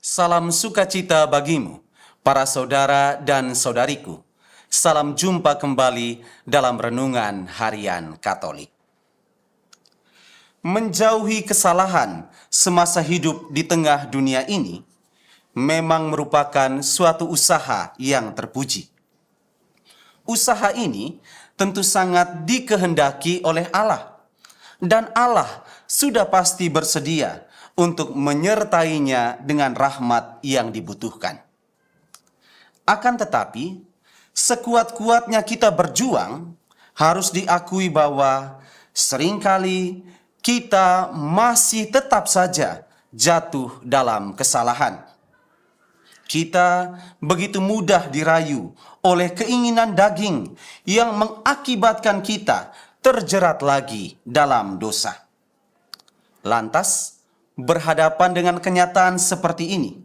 Salam sukacita bagimu, para saudara dan saudariku. Salam jumpa kembali dalam Renungan Harian Katolik. Menjauhi kesalahan semasa hidup di tengah dunia ini memang merupakan suatu usaha yang terpuji. Usaha ini tentu sangat dikehendaki oleh Allah, dan Allah sudah pasti bersedia untuk menyertainya dengan rahmat yang dibutuhkan. Akan tetapi, sekuat-kuatnya kita berjuang, harus diakui bahwa seringkali kita masih tetap saja jatuh dalam kesalahan. Kita begitu mudah dirayu oleh keinginan daging yang mengakibatkan kita terjerat lagi dalam dosa. Lantas, berhadapan dengan kenyataan seperti ini,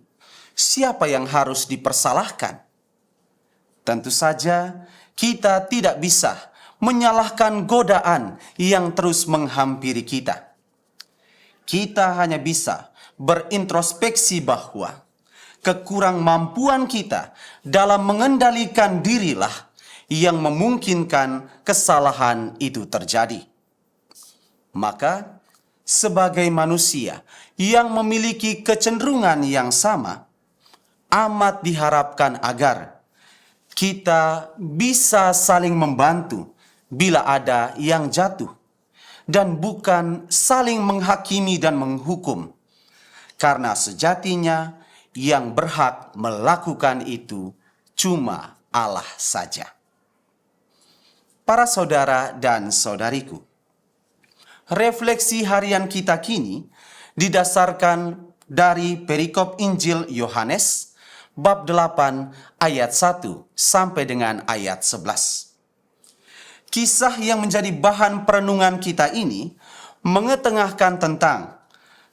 siapa yang harus dipersalahkan? Tentu saja kita tidak bisa menyalahkan godaan yang terus menghampiri kita. Kita hanya bisa berintrospeksi bahwa kekurangmampuan kita dalam mengendalikan dirilah yang memungkinkan kesalahan itu terjadi. Maka, sebagai manusia yang memiliki kecenderungan yang sama, amat diharapkan agar kita bisa saling membantu bila ada yang jatuh, dan bukan saling menghakimi dan menghukum, karena sejatinya yang berhak melakukan itu cuma Allah saja. Para saudara dan saudariku, refleksi harian kita kini didasarkan dari perikop Injil Yohanes bab 8 ayat 1 sampai dengan ayat 11. Kisah yang menjadi bahan perenungan kita ini mengetengahkan tentang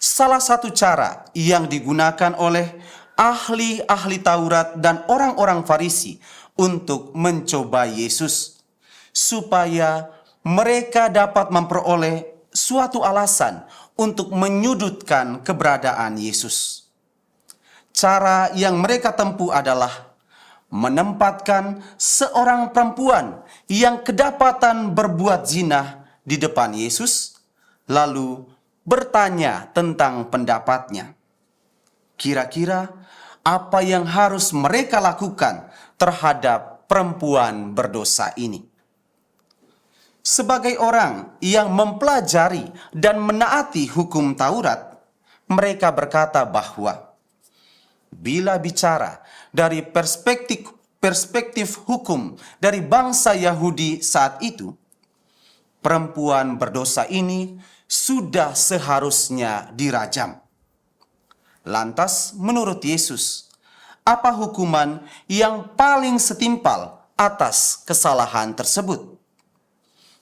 salah satu cara yang digunakan oleh ahli-ahli Taurat dan orang-orang Farisi untuk mencoba Yesus, supaya mereka dapat memperoleh suatu alasan untuk menyudutkan keberadaan Yesus. Cara yang mereka tempuh adalah menempatkan seorang perempuan yang kedapatan berbuat zina di depan Yesus, lalu bertanya tentang pendapatnya. Kira-kira apa yang harus mereka lakukan terhadap perempuan berdosa ini? Sebagai orang yang mempelajari dan menaati hukum Taurat, mereka berkata bahwa bila bicara dari perspektif hukum dari bangsa Yahudi saat itu, perempuan berdosa ini sudah seharusnya dirajam. Lantas, menurut Yesus, apa hukuman yang paling setimpal atas kesalahan tersebut?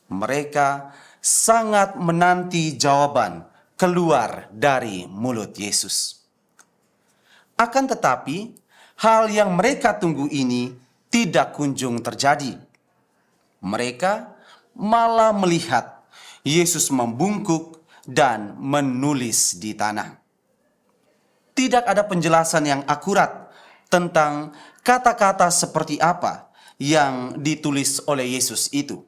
Mereka sangat menanti jawaban keluar dari mulut Yesus. Akan tetapi, hal yang mereka tunggu ini tidak kunjung terjadi. Mereka malah melihat Yesus membungkuk dan menulis di tanah. Tidak ada penjelasan yang akurat tentang kata-kata seperti apa yang ditulis oleh Yesus itu.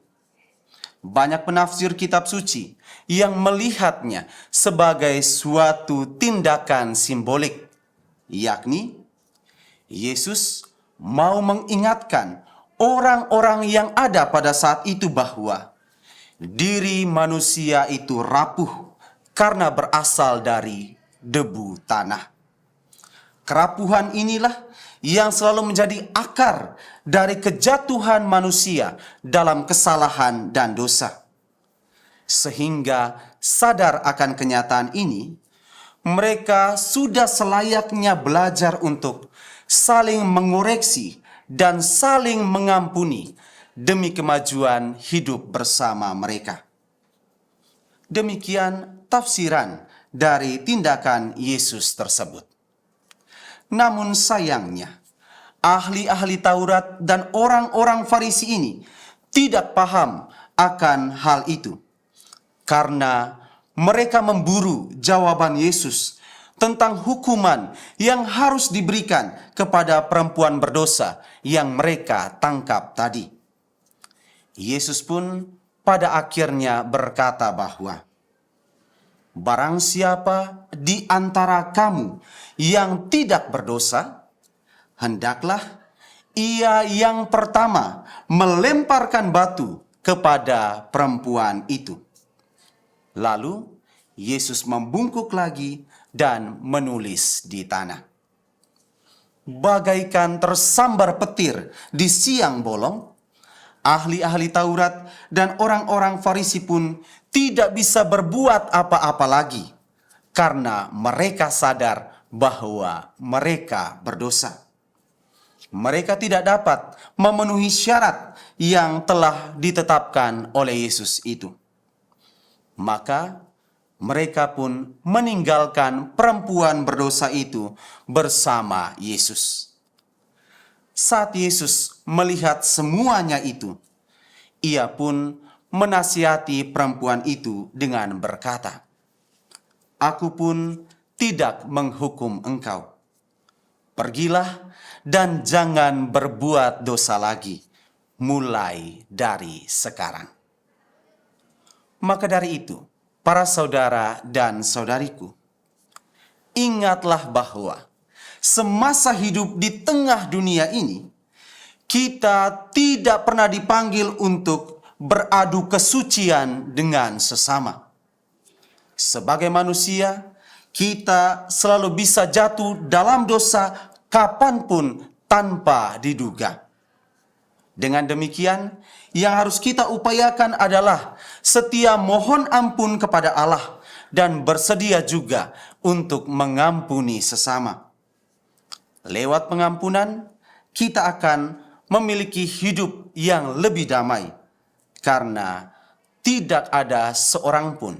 Banyak penafsir kitab suci yang melihatnya sebagai suatu tindakan simbolik, yakni Yesus mau mengingatkan orang-orang yang ada pada saat itu bahwa diri manusia itu rapuh karena berasal dari debu tanah. Kerapuhan inilah yang selalu menjadi akar dari kejatuhan manusia dalam kesalahan dan dosa. Sehingga sadar akan kenyataan ini, mereka sudah selayaknya belajar untuk saling mengoreksi dan saling mengampuni demi kemajuan hidup bersama mereka. Demikian tafsiran dari tindakan Yesus tersebut. Namun sayangnya, ahli-ahli Taurat dan orang-orang Farisi ini tidak paham akan hal itu, karena mereka memburu jawaban Yesus tentang hukuman yang harus diberikan kepada perempuan berdosa yang mereka tangkap tadi. Yesus pun pada akhirnya berkata bahwa barang siapa di antara kamu yang tidak berdosa, hendaklah ia yang pertama melemparkan batu kepada perempuan itu. Lalu Yesus membungkuk lagi dan menulis di tanah. Bagaikan tersambar petir di siang bolong, ahli-ahli Taurat dan orang-orang Farisi pun tidak bisa berbuat apa-apa lagi karena mereka sadar bahwa mereka berdosa. Mereka tidak dapat memenuhi syarat yang telah ditetapkan oleh Yesus itu. Maka mereka pun meninggalkan perempuan berdosa itu bersama Yesus. Saat Yesus melihat semuanya itu, ia pun menasihati perempuan itu dengan berkata, "Aku pun tidak menghukum engkau. Pergilah dan jangan berbuat dosa lagi, mulai dari sekarang." Maka dari itu, para saudara dan saudariku, ingatlah bahwa semasa hidup di tengah dunia ini, kita tidak pernah dipanggil untuk beradu kesucian dengan sesama. Sebagai manusia, kita selalu bisa jatuh dalam dosa kapanpun tanpa diduga. Dengan demikian, yang harus kita upayakan adalah setia mohon ampun kepada Allah dan bersedia juga untuk mengampuni sesama. Lewat pengampunan, kita akan memiliki hidup yang lebih damai karena tidak ada seorang pun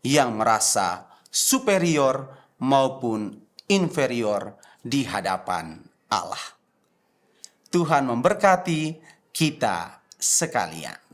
yang merasa superior maupun inferior di hadapan Allah. Tuhan memberkati kita sekalian.